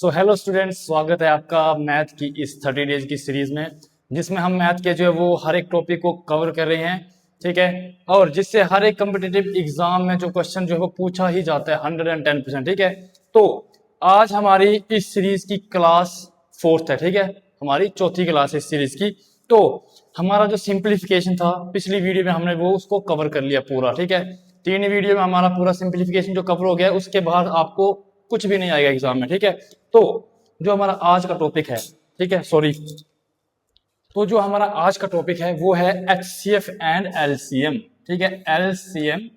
Hello students, स्वागत है आपका मैथ की इस 30 डेज की सीरीज में, जिसमें हम मैथ के जो है वो हर एक टॉपिक को कवर कर रहे हैं। ठीक है, और जिससे हर एक कम्पिटिटिव एग्जाम में जो क्वेश्चन जो है वो पूछा ही जाता है 110%। ठीक है, तो आज हमारी इस सीरीज की क्लास 4th है। ठीक है, हमारी चौथी क्लास है इस सीरीज की। तो हमारा जो सिंप्लीफिकेशन था पिछली वीडियो में हमने वो उसको कवर कर लिया पूरा। ठीक है, 3 वीडियो में हमारा पूरा सिंप्लीफिकेशन जो कवर हो गया, उसके बाद आपको कुछ भी नहीं आएगा एग्जाम में। ठीक है, तो जो हमारा आज का टॉपिक है, ठीक है सॉरी, तो जो हमारा आज का टॉपिक है वो है एचसीएफ एंड एलसीएम। ठीक है, एलसीएम,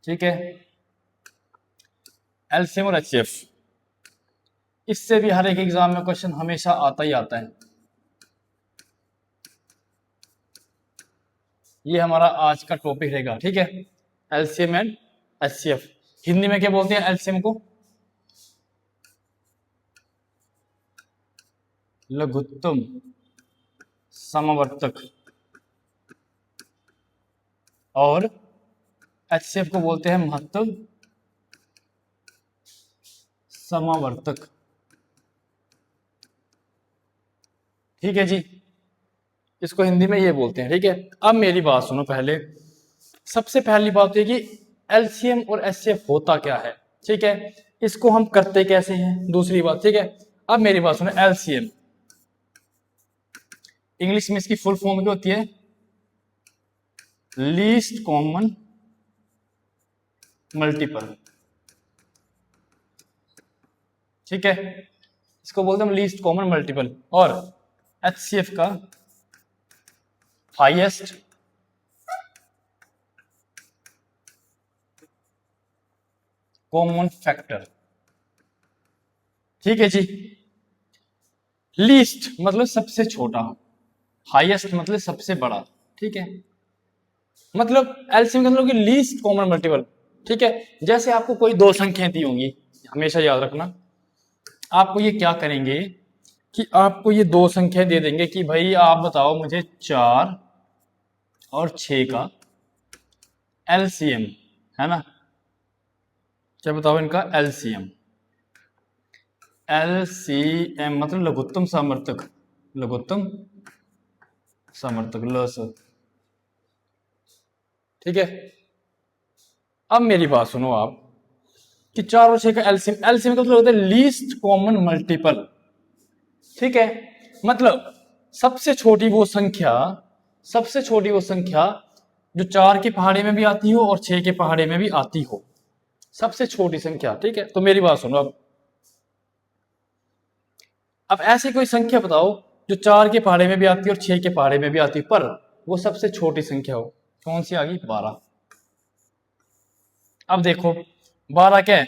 ठीक है, एलसीएम और एचसीएफ, इससे भी हर एक एग्जाम में क्वेश्चन हमेशा आता ही आता है। ये हमारा आज का टॉपिक रहेगा। ठीक है, एलसीएम एंड एचसीएफ। हिंदी में क्या बोलते हैं एलसीएम को? लघुत्तम समवर्तक। और एचसीएफ को बोलते हैं महत्तम समावर्तक। ठीक है जी, इसको हिंदी में ये बोलते हैं। ठीक है, अब मेरी बात सुनो। पहले सबसे पहली बात है कि एलसीएम और एचसीएफ होता क्या है। ठीक है, इसको हम करते कैसे हैं, दूसरी बात। ठीक है, अब मेरी बात सुनो। एलसीएम इंग्लिश में इसकी फुल फॉर्म क्या होती है? Least common multiple. ठीक है, इसको बोलते हैं लीस्ट कॉमन मल्टीपल। और एचसीएफ का हाईएस्ट कॉमन फैक्टर। ठीक है जी, लीस्ट मतलब सबसे छोटा, हाईएस्ट मतलब सबसे बड़ा। ठीक है, मतलब एलसीएम का मतलब कि लीस्ट कॉमन मल्टीपल। ठीक है, जैसे आपको कोई दो संख्याएं दी होंगी, हमेशा याद रखना, आपको ये क्या करेंगे कि आपको ये दो संख्या दे देंगे कि भाई आप बताओ मुझे 4 और 6 का एलसीएम, है ना? क्या बताओ इनका एलसीएम? एलसीएम मतलब लघुत्तम सामर्थ्यक, लघुत्तम सामर्थ्यक लस। ठीक है, अब मेरी बात सुनो आप कि 4 और 6 का एलसीएम, एलसीएम का मतलब होता है लीस्ट कॉमन मल्टीपल। ठीक है, मतलब सबसे छोटी वो संख्या, सबसे छोटी वो संख्या जो 4 के पहाड़े में भी आती हो और 6 के पहाड़े में भी आती हो, सबसे छोटी संख्या। ठीक है, तो मेरी बात सुनो। अब ऐसी कोई संख्या बताओ जो 4 के पहाड़े में भी आती है और 6 के पहाड़े में भी आती है, पर वो सबसे छोटी संख्या हो। कौन सी आ गई? 12। अब देखो 12 क्या है?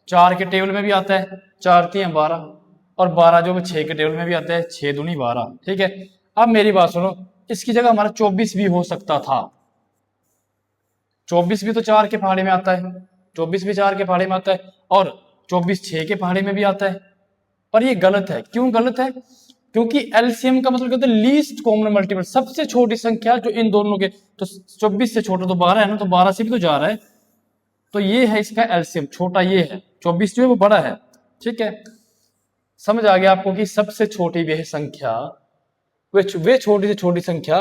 4 के टेबल में भी आता है, 4 3 12, और 12 जो 6 के टेबल में भी आता है, 6 दूनी 12। ठीक है, अब मेरी बात सुनो, इसकी जगह हमारा 24 भी हो सकता था। 24 भी तो 4 के पहाड़े में आता है, 24 भी 4 के पहाड़े में आता है, और 24 6 के पहाड़े में भी आता है। पर ये गलत है। क्यों गलत है? क्योंकि एलसीएम का मतलब कहते हैं लीस्ट कॉमन मल्टीपल, सबसे छोटी संख्या जो इन दोनों के, तो 24 से छोटा तो 12 है ना, तो 12 से भी तो जा रहा है, तो ये है इसका एलसीएम, छोटा ये है, 24 जो है वो बड़ा है। ठीक है, समझ आ गया आपको कि सबसे छोटी वह संख्या, वे छोटी से छोटी संख्या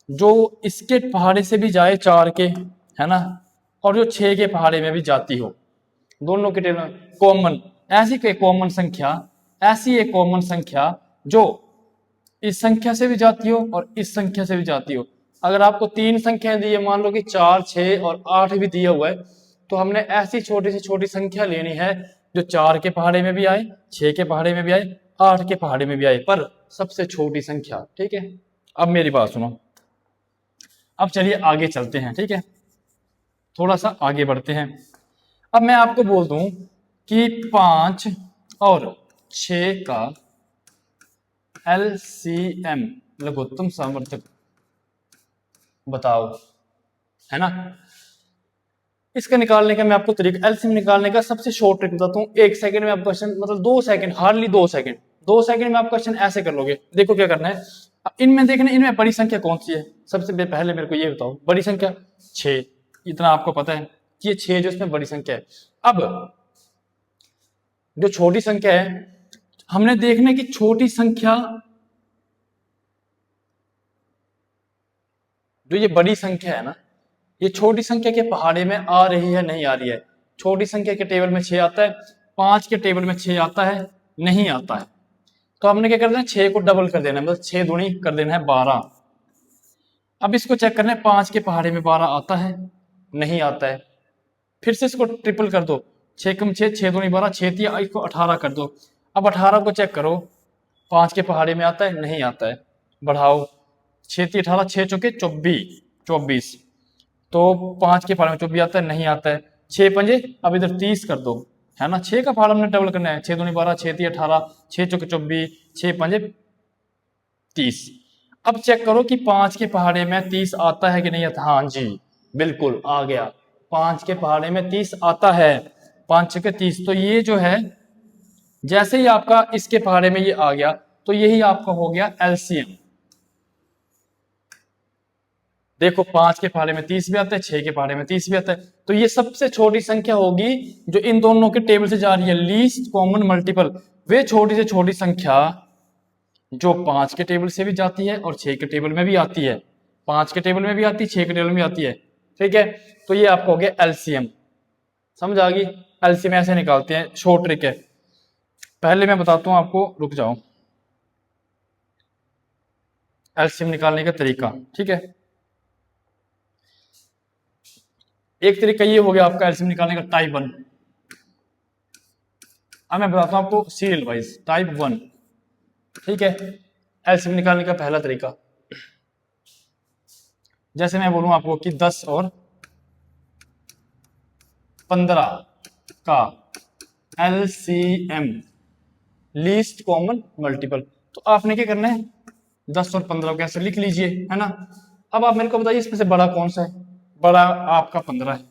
जो इसके पहाड़े से भी जाए 4 के, है ना, और जो 6 के पहाड़े में भी जाती हो, दोनों के कॉमन। ऐसी कोई कॉमन संख्या, ऐसी एक कॉमन संख्या जो इस संख्या से भी जाती हो और इस संख्या से भी जाती हो। अगर आपको 3 संख्याएं दी है, मान लो कि 4 6 और 8 भी दिया हुआ है, तो हमने ऐसी छोटी से छोटी संख्या लेनी है जो 4 के पहाड़े में भी आए, 6 के पहाड़े में भी आए, 8 के पहाड़े में भी आए, पर सबसे छोटी संख्या। ठीक है, अब मेरी बात सुनो, अब चलिए आगे चलते हैं। ठीक है, थोड़ा सा आगे बढ़ते हैं। अब मैं आपको बोल दूं कि 5 और 6 का एलसीएम लघुत्तम सामर्थ्यक बताओ, है ना? इसका निकालने का मैं आपको तरीका, एलसीएम निकालने का सबसे शॉर्ट ट्रिक बताता हूँ। 1 सेकंड में आप क्वेश्चन, मतलब 2 सेकंड, हार्डली 2 सेकंड, 2 सेकंड में आप क्वेश्चन ऐसे कर लोगे। देखो क्या करना है, इनमें देखना, इनमें बड़ी संख्या कौन सी है। सबसे पहले मेरे को ये बताओ, बड़ी संख्या 6, इतना आपको पता है कि ये 6 जो इसमें बड़ी संख्या है। अब जो छोटी संख्या है, हमने देखना है कि छोटी संख्या, जो ये बड़ी संख्या है ना, ये छोटी संख्या के पहाड़े में आ रही है नहीं आ रही है। छोटी संख्या के टेबल में 6 आता है, 5 के टेबल में 6 आता है नहीं आता है। तो हमने क्या कर देना, 6 को डबल कर देना है, मतलब 6 दूनी कर देना है 12। अब इसको चेक करना है, 5 के पहाड़े में 12 आता है नहीं आता है। फिर से इसको ट्रिपल कर दो, 6 कम 6, 6 दूनी 12, 6 तिया इसको 18 कर दो। अब 18 को चेक करो, 5 के पहाड़े में आता है नहीं आता है, बढ़ाओ, 6 ती 18, 6 चौके 24, तो 5 के पहाड़े में 24 आता है नहीं आता है। 6 पंजे, अब इधर 30 कर दो, है ना, 6 का पहाड़ा हमने डबल करना है, 6 दूनी 12, 6 ती 18, 6 चौके 24, 6 पंजे 30। अब चेक करो कि 5 के पहाड़े में 30 आता है कि नहीं आता। हाँ जी, बिल्कुल आ गया, 5 के पहाड़े में 30 आता है, 5 छके 30। तो ये जो है, जैसे ही आपका इसके पहाड़े में ये आ गया, तो यही आपका हो गया एलसीएम। देखो, 5 के पहाड़े में 30 भी आता है, 6 के पहाड़े में 30 भी आता है, तो ये सबसे छोटी संख्या होगी जो इन दोनों के टेबल से जा रही है, लीस्ट कॉमन मल्टीपल। वे छोटी से छोटी संख्या जो 5 के टेबल से भी जाती है और 6 के टेबल में भी आती है, 5 के टेबल में भी आती है, 6 के टेबल में भी आती है, ठीक है। तो ये आपको हो गया एलसीएम, समझ आ गई। एलसीएम ऐसे निकालते हैं, शॉर्ट ट्रिक है। पहले मैं बताता हूं आपको, रुक जाओ, एलसीएम निकालने का तरीका, ठीक है। एक तरीका ये हो गया आपका एलसीएम निकालने का, टाइप 1। अब मैं बताता हूं आपको सीरियल वाइज, टाइप 1, ठीक है। एलसीएम निकालने का पहला तरीका, जैसे मैं बोलूं आपको कि 10 और 15 का एलसीएम, लीस्ट कॉमन मल्टीपल, तो आपने क्या करना है, 10 और 15 को ऐसे लिख लीजिए, है ना। अब आप मेरे को बताइए इसमें से बड़ा कौन सा है। बड़ा आपका 15 है।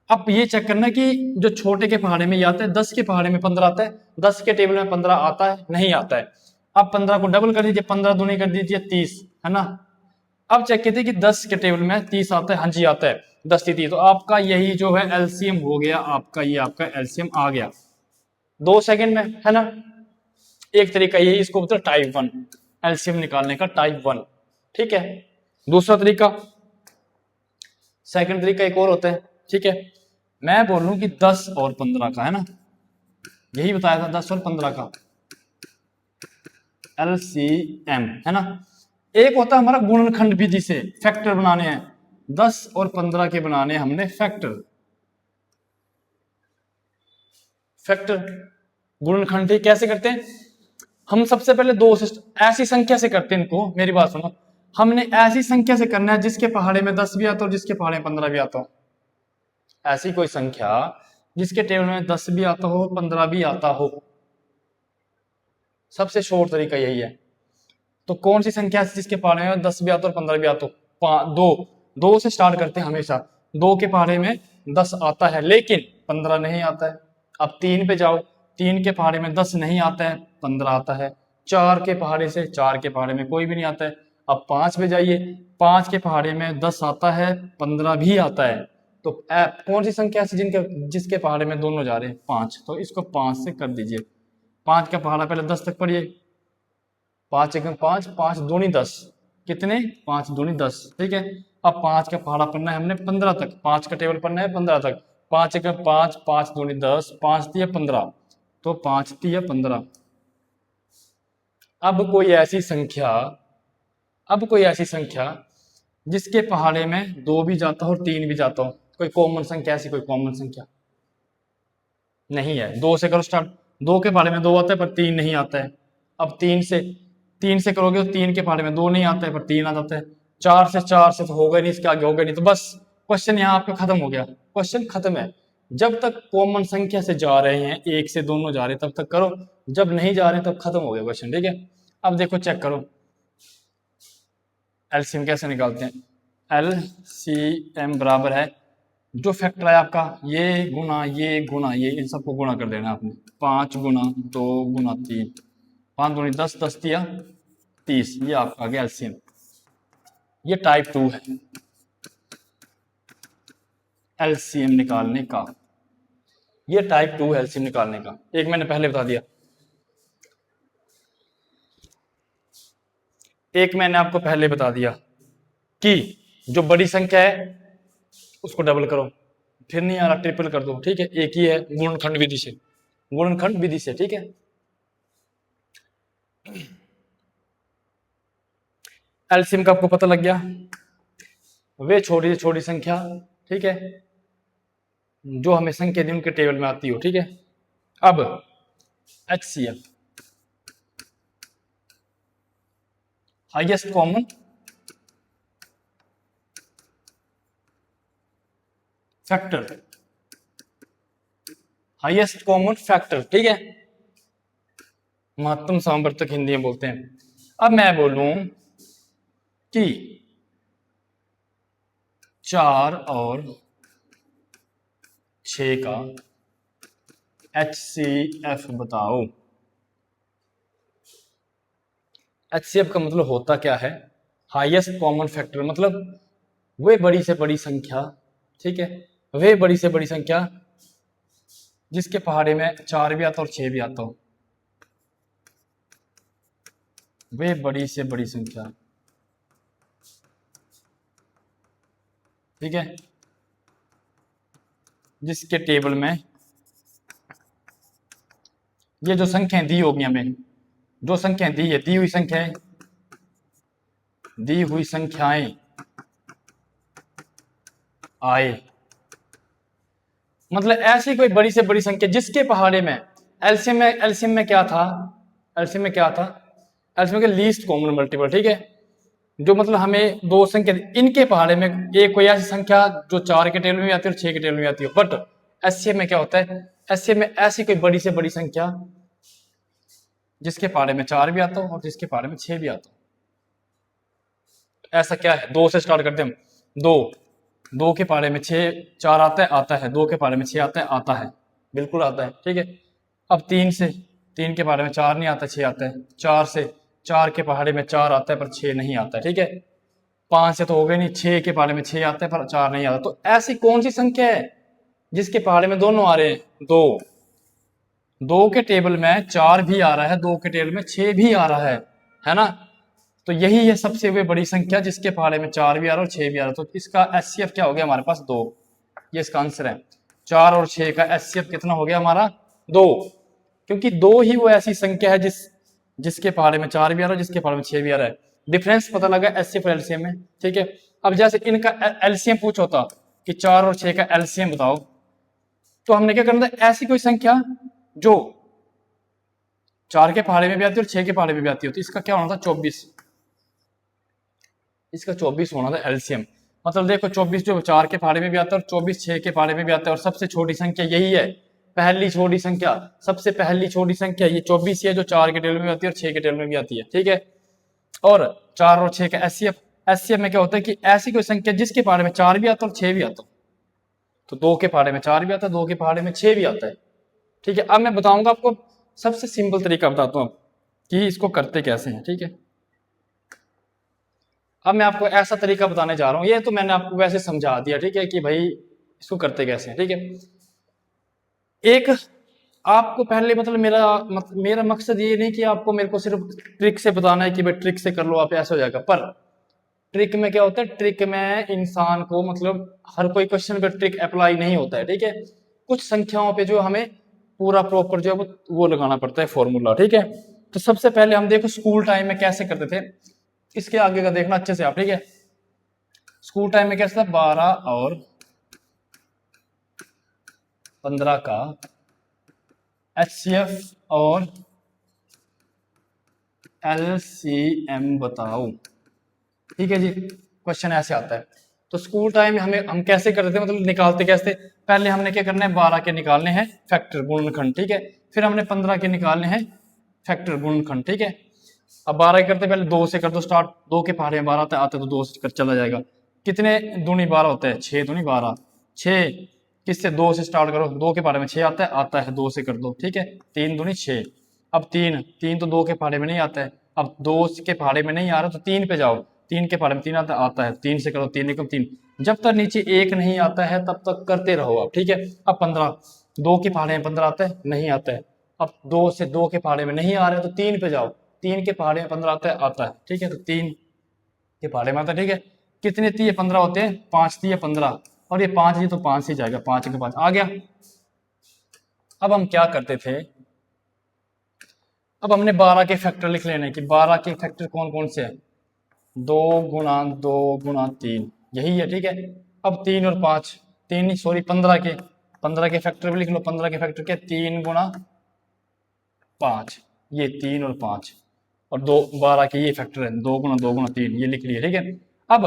अब ये चेक करना कि जो छोटे के पहाड़े में ये आता है, 10 के पहाड़े में 15 आता है, 10 के टेबल में 15 आता है नहीं आता है। अब 15 को डबल कर दीजिए, 15 दूनी कर दीजिए 30, है ना। अब चेक कीजिए कि 10 के टेबल में 30 आता है, हाँ जी आता है, 10 30, तो आपका यही जो है एलसीएम हो गया आपका, ये आपका एलसीएम आ गया 2 सेकंड में, है ना। एक तरीका ये, इसको बोलते हैं टाइप 1, एलसीएम निकालने का टाइप 1, ठीक है। दूसरा तरीका, सेकंड तरीका एक और होता है, ठीक है। मैं बोलूं कि 10 और 15 का, है ना, यही बताया था, 10 और 15 का एलसीएम, है ना। एक होता है हमारा गुणनखंड विधि से फैक्टर बनाने हैं, 10 और 15 के बनाने हमने फैक्टर। फैक्टर गुणनखंड कैसे करते हैं, हम सबसे पहले दो ऐसी संख्या से करते हैं इनको, मेरी बात सुनो, हमने ऐसी संख्या से करना है जिसके पहाड़े में 10 भी आता हो, जिसके पहाड़े में 15 भी आता हो। ऐसी कोई संख्या जिसके टेबल में 10 भी आता हो, 15 भी आता हो, सबसे शॉर्ट तरीका यही है। तो कौन सी संख्या जिसके पहाड़े में 10 भी आता हो और 15 भी आता हो, दो से स्टार्ट करते हैं हमेशा। 2 के पहाड़े में 10 आता है लेकिन 15 नहीं आता है। अब 3 पे जाओ, 3 के पहाड़े में 10 नहीं आता है, 15 आता है। 4 के पहाड़े से, 4 के पहाड़े में कोई भी नहीं आता है। अब 5 पे जाइए, 5 के पहाड़े में 10 आता है, 15 भी आता है। तो कौन सी संख्या से जिसके पहाड़े में दोनों जा रहे हैं, 5, तो इसको 5 से कर दीजिए। 5 का पहाड़ा पहले 10 तक पढ़िए, 5 एकम 5, 5 दूनी 10, कितने, 5 दूनी 10, ठीक है। अब 5 का पहाड़ा पढ़ना है हमने 15 तक, 5 का टेबल पढ़ना है 15 तक। 5 एकम 5, 5 दूनी 10, 5 तिया 15, तो 5 तिया 15। अब कोई ऐसी संख्या, जिसके पहाड़े में 2 भी जाता हो और 3 भी जाता हो, कोई कॉमन संख्या, ऐसी कोई कॉमन संख्या नहीं है। 2 से करो स्टार्ट, 2 के पहाड़े में 2 आता है पर 3 नहीं आता है। अब 3 से करोगे तो 3 के पहाड़े में 2 नहीं आता है पर 3 आ जाता है। 4 से तो होगा नहीं, इसके आगे होगा नहीं, तो बस क्वेश्चन यहाँ आपका खत्म हो गया, क्वेश्चन खत्म है। जब तक कॉमन संख्या से जा रहे हैं, 1 से दोनों जा रहे हैं, तब तक करो, जब नहीं जा रहे तब खत्म हो गया क्वेश्चन, ठीक है। अब देखो चेक करो एलसीएम कैसे निकालते हैं। एलसीएम बराबर है, जो फैक्टर है आपका, ये गुना ये गुना ये, इन सबको गुणा कर देना आपने। 5 गुना 2 गुना 3, 5 दूनी 10, 10 तिया 30, ये आपका आ गया एलसीएम। ये टाइप 2 है एलसीएम निकालने का। ये टाइप 2 है एलसीएम निकालने का। एक मैंने पहले बता दिया, एक मैंने आपको पहले बता दिया कि जो बड़ी संख्या है उसको डबल करो, फिर नहीं आ रहा ट्रिपल कर दो, ठीक है। एक ही है गुणनखंड विधि से, गुणनखंड विधि से, ठीक है। एलसीएम का आपको पता लग गया, वे छोटी से छोटी संख्या, ठीक है, जो हमें संख्या दी उनके टेबल में आती हो, ठीक है। अब HCF highest common factor, highest common factor, ठीक है, महत्तम सामर्थ्यक हिंदी में बोलते हैं। अब मैं बोलूं कि 4 और 6 का HCF बताओ। HCF का मतलब होता क्या है? हाईएस्ट कॉमन फैक्टर, मतलब वे बड़ी से बड़ी संख्या, ठीक है, वे बड़ी से बड़ी संख्या जिसके पहाड़े में 4 भी आता और 6 भी आता हो, वे बड़ी से बड़ी संख्या, ठीक है, जिसके टेबल में ये जो संख्याएं दी होगी हमें, जो संख्याएं दी है, दी हुई संख्याएं, दी हुई संख्याएं आए, मतलब ऐसी कोई बड़ी से बड़ी संख्या जिसके पहाड़े में एलसीएम में क्या था, एलसीएम में क्या था, एलसीएम के लीस्ट कॉमन मल्टीपल, ठीक है, जो मतलब हमें दो संख्या इनके पहाड़े में एक कोई ऐसी संख्या जो 4 के टेबल में आती है और 6 के टेबल में आती है। बट एचसीएफ में क्या होता है, एचसीएफ में ऐसी कोई बड़ी से बड़ी संख्या जिसके पहाड़े में 4 भी आता हो और जिसके पहाड़े में 6 भी आता हो। ऐसा क्या है, 2 से स्टार्ट करते हैं हम। 2 के पहाड़े में 6, 4 आता है, 2 के पहाड़े में 6 आता है, बिल्कुल आता है, ठीक है। अब 3 से, 3 के पहाड़े में 4 नहीं आता, 6 आता है। 4 से, 4 के पहाड़े में 4 आता है पर 6 नहीं आता है, ठीक है। 5 से तो हो गए नहीं, 6 के पहाड़े में 6 आता है पर 4 नहीं आता। तो ऐसी कौन सी संख्या है जिसके पहाड़े में दोनों आ रहे हैं? 2 के टेबल में 4 भी आ रहा है, 2 के टेबल में 6 भी आ रहा है ना। तो यही है सबसे वे बड़ी संख्या जिसके पहाड़े में 4 भी आ रहा है और 6 भी आ रहा है। तो इसका एचसीएफ क्या हो गया हमारे पास? 2। ये इसका आंसर है। 4 और 6 का एचसीएफ कितना हो गया हमारा? 2, क्योंकि 2 ही वो ऐसी संख्या है जिसके पहाड़े में 4 भी आ रहा है, जिसके पहाड़े में 6 भी आ रहा है। डिफरेंस पता लगा एचसीएफ और एलसीएम में, ठीक है। अब जैसे इनका एलसीएम पूछा होता कि 4 और 6 का एलसीएम बताओ, तो हमने क्या करना था, ऐसी कोई संख्या जो 4 के पहाड़े में भी आती है और 6 के पहाड़े में भी आती है। तो इसका क्या होना था? 24। इसका 24 होना था एलसीएम। मतलब देखो 24 जो 4 के पहाड़े में भी आता है और 24 6 के पहाड़े में भी आता है, और सबसे छोटी संख्या यही है, पहली छोटी संख्या, सबसे पहली छोटी संख्या ये 24 है जो 4 के टेबल में आती है और 6 के टेबल में भी आती है, ठीक है। और 4 और 6 का एचसीएफ, एचसीएफ में क्या होता है कि ऐसी कोई संख्या जिसके पहाड़े में 4 भी आता है और 6 भी आता है। तो 2 के पहाड़े में 4 भी आता है, 2 के पहाड़े में 6 भी आता है, ठीक है। अब मैं बताऊंगा आपको सबसे सिंपल तरीका बताता हूं कि इसको करते कैसे हैं, ठीक है। अब मैं आपको ऐसा तरीका बताने जा रहा हूं, ये तो मैंने आपको वैसे समझा दिया, ठीक है, कि भाई इसको करते कैसे हैं, ठीक है। एक आपको पहले मतलब मेरा मकसद ये नहीं कि आपको मेरे को सिर्फ ट्रिक से बताना है कि भाई ट्रिक से कर लो आप, ऐसा हो जाएगा। पर ट्रिक में क्या होता है, ट्रिक में इंसान को मतलब हर कोई क्वेश्चन पे ट्रिक अप्लाई नहीं होता है, ठीक है। कुछ संख्याओं पे जो हमें पूरा प्रॉपर जो है वो लगाना पड़ता है फॉर्मूला, ठीक है। तो सबसे पहले हम देखो स्कूल टाइम में कैसे करते थे, इसके आगे का देखना अच्छे से आप, ठीक है। स्कूल टाइम में कैसे था, 12 और 15 का एचसीएफ और एलसीएम बताओ, ठीक है जी। क्वेश्चन ऐसे आता है। तो स्कूल टाइम में हम कैसे करते थे, मतलब निकालते कैसे? पहले हमने क्या करना है, 12 के निकालने हैं फैक्टर गुणनखंड, ठीक है। फिर हमने 15 के निकालने हैं फैक्टर गुणनखंड, ठीक है। अब 12 करते पहले 2 से कर दो स्टार्ट, 2 के पहाड़े में 12 आते तो 2 से कर चला जाएगा। कितने दूनी 12 होता है? 6 दूनी 12। 6 किससे? 2 से स्टार्ट करो, 2 के पहाड़े में 6 आता है 2 से कर दो, ठीक है। 3 दूनी 6। अब 3 तो 2 के पहाड़े में नहीं आता है, अब 2 के पहाड़े में नहीं आ रहा तो 3 पे जाओ, 3 के पहाड़े में 3 आता है, 3 से करो, 3 एकम 3। जब तक नीचे 1 नहीं आता है तब तक करते रहो आप, ठीक है। अब 15 2 के पहाड़े में 15 आता है, नहीं आता है। अब 2 से 2 के पहाड़े में नहीं आ रहे तो 3 पे जाओ, 3 के पहाड़े में 15 आता है, आता है, ठीक है। तो 3 के पहाड़े में आता है, ठीक है। कितने तीय 15 होते हैं, 5 तीय 15, और ये 5 ये तो 5 ही जाएगा, 5 के 5 आ गया। अब हम क्या करते थे, अब हमने 12 के फैक्टर लिख लेने कि 12 के फैक्टर कौन कौन से हैं, 2 गुणा 2 गुणा 3, यही है, ठीक है। अब 3 और 5, 3 सॉरी 15 के फैक्टर भी लिख लो। 15 के फैक्टर क्या, 3 गुणा 5, ये 3 और 5, और 2 12 के ये फैक्टर है, 2 गुणा 2 गुणा 3, ये लिख लिए, ठीक है। अब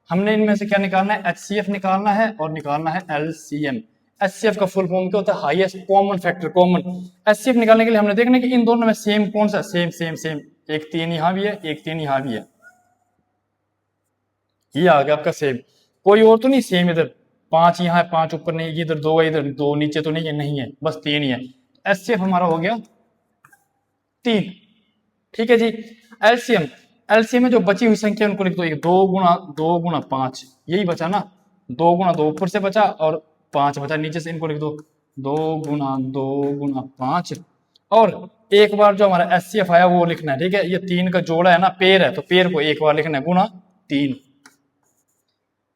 हमने इनमें से क्या निकालना है, HCF निकालना है और निकालना है LCM। HCF का फुल फॉर्म क्या होता है, highest common factor, common. HCF निकालने के लिए हमने देखना है कि इन दोनों में सेम कौन सा, सेम सेम सेम, एक 3 यहाँ भी है, एक 3 यहाँ भी है, ये आ गया आपका सेम। कोई और तो नहीं सेम, इधर 5 यहाँ है, 5 ऊपर नहीं, इधर 2 है, इधर 2 नीचे तो नहीं है, नहीं है, बस 3 ही है। HCF हमारा हो गया 3, ठीक है जी। एलसीएम, एलसीएम में जो बची हुई संख्या उनको लिख दो, 2 गुणा 5, यही बचा ना, 2 गुणा 2 ऊपर से बचा और 5 बचा नीचे से, इनको लिख दो 2 गुणा 5, और एक बार जो हमारा एचसीएफ आया वो लिखना है, ठीक है। ये 3 का जोड़ा है ना, पेड़ है, तो पेड़ को एक बार लिखना है, गुणा 3,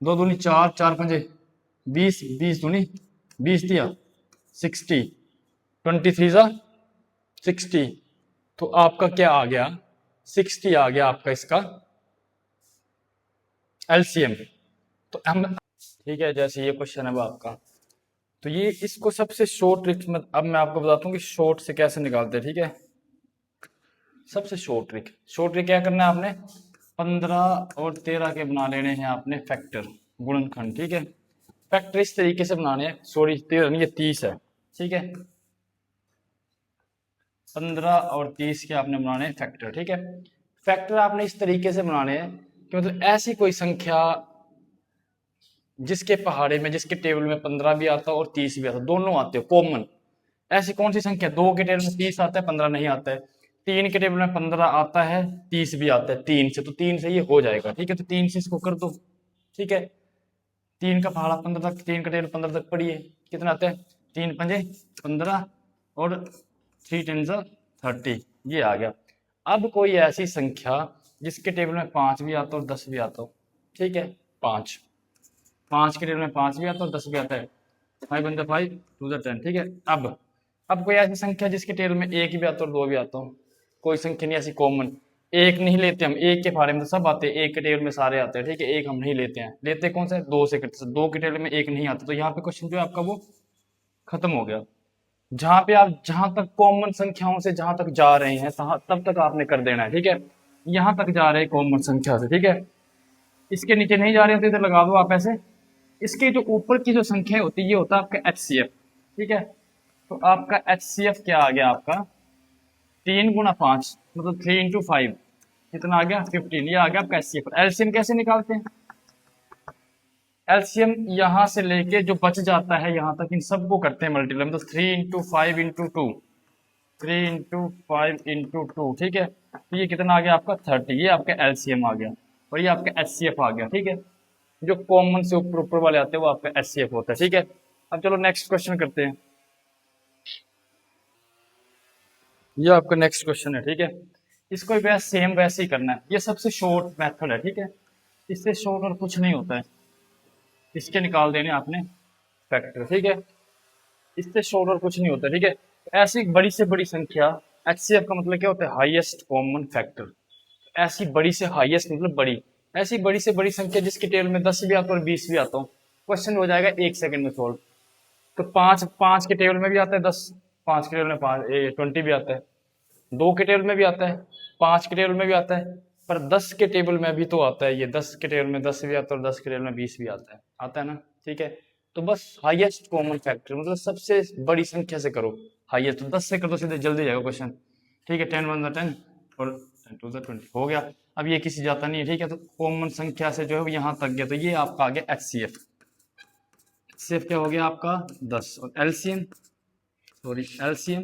2 दूनी 4, 4 पंजे 20, 20 दूनी 20 दिया 60, 23 जा 60, तो आपका क्या आ गया, 60 आ गया आपका इसका एलसीएम। तो हम, ठीक है, जैसे ये क्वेश्चन है वो आपका, तो ये इसको सबसे शॉर्ट ट्रिक में अब मैं आपको बताता हूँ कि शॉर्ट से कैसे निकालते हैं, ठीक है। सबसे शॉर्ट ट्रिक क्या करना है आपने, 15 और 13 के बना लेने हैं आपने फैक्टर, गुणनखंड, ठीक है। फैक्टर इस तरीके से बनाने हैं, सॉरी 13 नहीं, ये 30 है, ठीक है। 15 और 30 के आपने बनाने हैं फैक्टर, ठीक है। फैक्टर आपने इस तरीके से बनाने हैं कि मतलब ऐसी कोई संख्या जिसके पहाड़े में, जिसके टेबल में 15 भी आता है और 30 भी आता है, दोनों आते हो कॉमन। ऐसी कौन सी संख्या, 2 के टेबल में 30 आता है 15 नहीं आता है, 3 के टेबल में 15 आता है 30 भी आता है, 3 से, तो 3 से ये हो जाएगा, ठीक है। तो 3 से इसको कर दो, ठीक है। 3 का पहाड़ा 15 तक, 3 का टेबल 15 तक पढ़िए, कितना आता है, 3 पंजे 15 और 3 टेन 30, ये आ गया। अब कोई ऐसी संख्या जिसके टेबल में 5 भी आता हो और 10 भी आता हो, ठीक है, 5 के टेबल में 5 भी आता है और 10 भी आता है, 5 बन 5 2 10, ठीक है। अब कोई ऐसी संख्या जिसके टेबल में 1 भी आता हो और 2 भी आता हो, कोई संख्या नहीं ऐसी कॉमन, एक नहीं लेते हम, एक के बारे में तो सब आते हैं, एक के टेबल में सारे आते हैं, ठीक है। एक हम नहीं लेते हैं, लेते कौन सा, 2 से करते, 2 के टेबल में एक नहीं आता, तो यहाँ पे क्वेश्चन जो है आपका वो खत्म हो गया। जहां पे आप, जहां तक कॉमन संख्याओं से जहां तक जा रहे हैं तब तक आपने कर देना है, ठीक है। यहां तक जा रहे हैं कॉमन संख्या से, ठीक है। इसके नीचे नहीं जा रहे हैं तो इधर लगा दो आप ऐसे। इसके जो ऊपर की जो संख्या होती है ये होता है आपका HCF, ठीक है। तो आपका HCF क्या आ गया, आपका 3 गुणा 5 मतलब 3 इंटू 5, कितना आ गया 15, ये आ गया आपका HCF। एलसीएम कैसे निकालते हैं, एलसीएम यहां से लेके जो बच जाता है यहां तक, इन सबको करते हैं मल्टीप्लाई, मतलब 3 इंटू 5 इंटू 2, 3 इंटू 5 इंटू 2, ठीक है। तो ये कितना आ गया आपका 30, ये आपका एलसीएम आ गया, और ये आपका HCF आ गया, ठीक है। जो कॉमन से ऊपर ऊपर वाले आते हैं वो आपका HCF होता है, ठीक है। अब चलो नेक्स्ट क्वेश्चन करते हैं, ये आपका नेक्स्ट क्वेश्चन है, ठीक है। इसको भी सेम वैसे ही करना है, ये सबसे शॉर्ट मेथड है, ठीक है। इससे शॉर्ट और कुछ नहीं होता है, इसके निकाल देने आपने फैक्टर, ठीक है। इससे शॉर्ट और कुछ नहीं होता, ठीक है। ऐसी बड़ी से बड़ी संख्या, HCF का मतलब क्या होता है, हाईएस्ट कॉमन फैक्टर। ऐसी बड़ी से हाईएस्ट मतलब बड़ी, ऐसी बड़ी से बड़ी संख्या जिसके टेबल में 10 भी आता है और 20 भी आता हो, क्वेश्चन हो जाएगा 1 सेकंड में सॉल्व। तो 5 के टेबल में भी आता है 10, 5 के टेबल में 20 भी आता है, 2 के टेबल में भी आता है, 5 के टेबल में भी आता है, पर 10 के टेबल में भी तो आता है, ये 10 के टेबल में 10 भी आता है और 10 के टेबल में 20 भी आता है ना, ठीक है। तो बस हाईएस्ट कॉमन फैक्टर मतलब सबसे बड़ी संख्या से करो, हाईएस्ट, तो 10 से कर दो सीधे, जल्दी जाएगा क्वेश्चन, ठीक है। 10 1 10 और 10 2 20 हो गया। अब ये किसी जाता नहीं है, ठीक है। तो कॉमन संख्या से जो है यहाँ तक गया, तो ये आपका आ गया HCF। HCF क्या हो गया आपका 10, और LCM, सॉरी LCM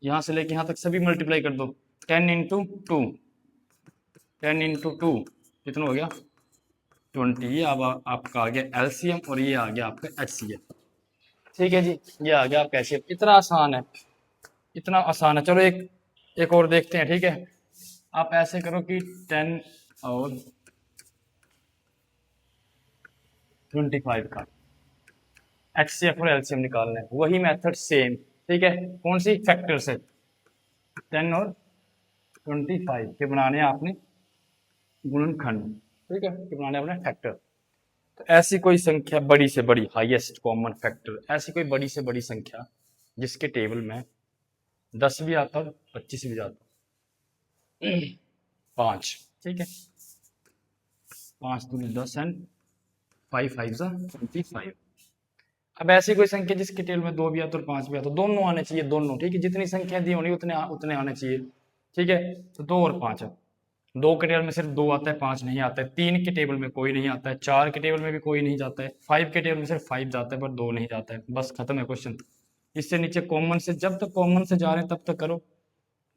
यहाँ से लेके यहाँ तक सभी मल्टीप्लाई कर दो, 10 इंटू 2, 10 इंटू 2 कितना हो गया 20, ये अब आपका आ गया LCM और ये आ गया आपका HCF। ठीक है जी, ये आ गया आपका HCF। इतना आसान है, इतना आसान है। चलो एक और देखते हैं, ठीक है। आप ऐसे करो कि 10 और 25 का HCF और LCM निकालना है, वही मेथड सेम, ठीक है। कौन सी? फैक्टर से 10 और 25 के बनाने हैं आपने गुणनखंड, ठीक है, के बनाने हैं आपने फैक्टर। तो ऐसी कोई संख्या बड़ी से बड़ी, हाईएस्ट कॉमन फैक्टर, ऐसी कोई बड़ी से बड़ी संख्या जिसके टेबल में 10 भी आता और 25 भी आता, 5, ठीक है। 5 दूनी 10 एंड 5 5 25। अब ऐसी कोई संख्या जिसके टेबल में 2 भी आता और 5 भी आता, दोनों आने चाहिए, दोनों, ठीक है। जितनी संख्या दी होनी उतने उतने आने चाहिए, ठीक है। तो 2 और 5 है। 2 के टेबल में सिर्फ 2 आता है, 5 नहीं आता है। 3 के टेबल में कोई नहीं आता है, 4 के टेबल में भी कोई नहीं जाता है, 5 के टेबल में सिर्फ 5 जाता है पर 2 नहीं जाता है। बस खत्म है क्वेश्चन। इससे नीचे कॉमन से, जब तक कॉमन से जा रहे हैं तब तक करो,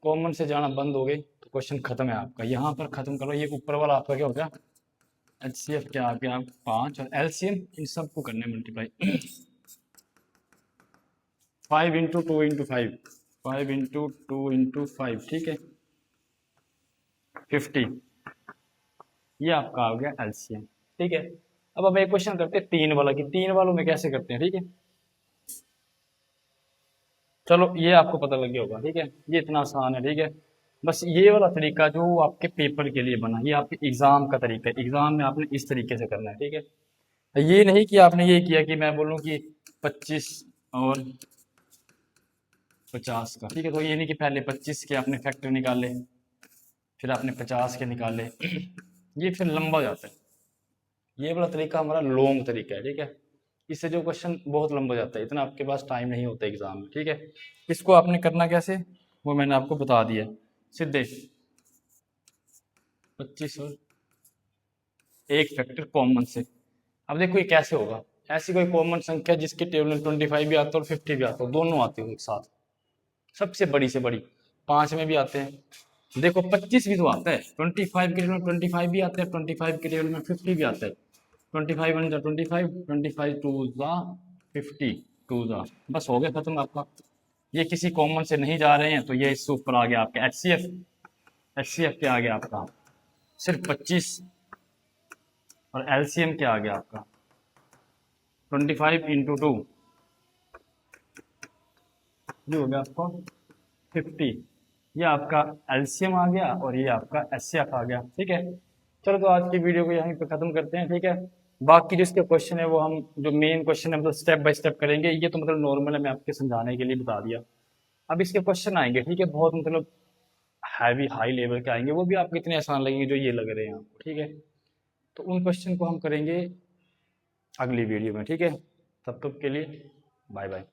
कॉमन से जाना बंद हो गए तो क्वेश्चन खत्म है आपका। यहाँ पर खत्म करो। ये ऊपर वाला आपका क्या हो गया? HCF क्या आ गया? 5 और LCM इन सबको करने multiply 5 into 2 into 5, 5 into 2 into 5, ठीक है, 50। ये आपका आ गया LCM, ठीक है। अब हम एक क्वेश्चन करते हैं 3 वाला, कि 3 वालों में कैसे करते हैं, ठीक है। चलो ये आपको पता लग गया होगा, ठीक है। ये इतना आसान है, ठीक है। बस ये वाला तरीका जो आपके पेपर के लिए बना, ये आपके एग्जाम का तरीका है। एग्जाम में आपने इस तरीके से करना है, ठीक है। ये नहीं कि आपने ये किया कि मैं बोलूँ कि 25 और 50 का, ठीक है। तो ये नहीं कि पहले 25 के आपने फैक्टर निकाले, फिर आपने 50 के निकाले, ये फिर लंबा हो जाता है। ये वाला तरीका हमारा लॉन्ग तरीका है, ठीक है। इससे जो क्वेश्चन बहुत लंबा हो जाता है, इतना आपके पास टाइम नहीं होता एग्जाम में, ठीक है। इसको आपने करना कैसे, वो मैंने आपको बता दिया। सीधे 25 और एक फैक्टर कॉमन से। अब देखो ये कैसे होगा। ऐसी कोई कॉमन संख्या जिसके टेबल में 25 भी आता है और 50 भी आता है, दोनों आते हो एक साथ, सबसे बड़ी से बड़ी। 5 में भी आते हैं, देखो 25 भी तो आता है, 25 के टेबल में 25 भी आता है, 25 के टेबल में 50 भी आता है। 25 वन जा 25, 25 टू जा 50, टू जा, बस हो गया खत्म आपका। ये किसी कॉमन से नहीं जा रहे हैं तो ये इससे ऊपर आ गया आपका HCF। HCF क्या आ गया आपका? सिर्फ 25। और LCM क्या आ गया आपका? 25 इंटू 2, ये हो गया आपका 50। ये आपका LCM आ गया और ये आपका HCF आ गया, ठीक है। चलो तो आज की वीडियो को यहीं पे खत्म करते हैं, ठीक है। बाकी जो इसके क्वेश्चन है वो हम जो मेन क्वेश्चन है मतलब स्टेप बाय स्टेप करेंगे। ये तो मतलब नॉर्मल है, मैं आपके समझाने के लिए बता दिया। अब इसके क्वेश्चन आएंगे, ठीक है, बहुत मतलब हैवी हाई लेवल के आएंगे, वो भी आपको इतने आसान लगेंगे जो ये लग रहे हैं आपको, ठीक है। तो उन क्वेश्चन को हम करेंगे अगली वीडियो में, ठीक है। तब तक के लिए बाय बाय।